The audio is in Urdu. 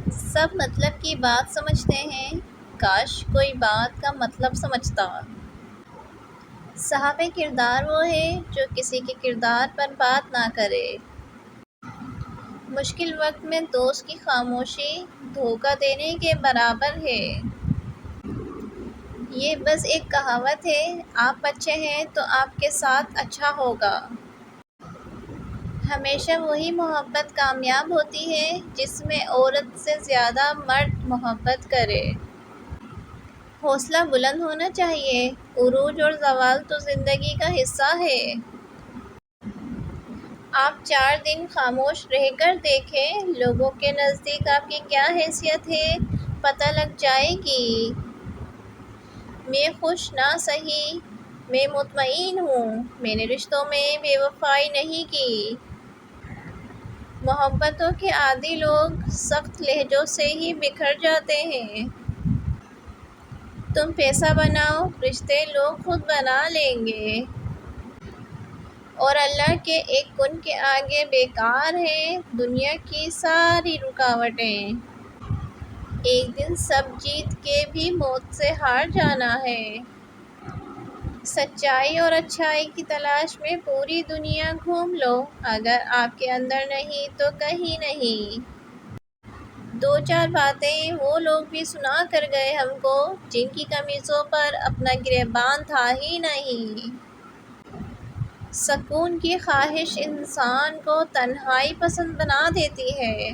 سب مطلب کی بات سمجھتے ہیں، کاش کوئی بات کا مطلب سمجھتا۔ صاحب کردار وہ ہے جو کسی کے کردار پر بات نہ کرے۔ مشکل وقت میں دوست کی خاموشی دھوکہ دینے کے برابر ہے۔ یہ بس ایک کہاوت ہے، آپ اچھے ہیں تو آپ کے ساتھ اچھا ہوگا۔ ہمیشہ وہی محبت کامیاب ہوتی ہے جس میں عورت سے زیادہ مرد محبت کرے۔ حوصلہ بلند ہونا چاہیے، عروج اور زوال تو زندگی کا حصہ ہے۔ آپ 4 دن خاموش رہ کر دیکھیں، لوگوں کے نزدیک آپ کی کیا حیثیت ہے، پتہ لگ جائے گی۔ میں خوش نہ سہی، میں مطمئن ہوں، میں نے رشتوں میں بے وفائی نہیں کی۔ محبتوں کے عادی لوگ سخت لہجوں سے ہی بکھر جاتے ہیں۔ تم پیسہ بناؤ، رشتے لوگ خود بنا لیں گے۔ اور اللہ کے ایک کن کے آگے بیکار ہیں دنیا کی ساری رکاوٹیں۔ ایک دن سب جیت کے بھی موت سے ہار جانا ہے۔ سچائی اور اچھائی کی تلاش میں پوری دنیا گھوم لو، اگر آپ کے اندر نہیں تو کہیں نہیں۔ 2-4 باتیں وہ لوگ بھی سنا کر گئے ہم کو، جن کی قمیصوں پر اپنا گریباں تھا ہی نہیں۔ سکون کی خواہش انسان کو تنہائی پسند بنا دیتی ہے۔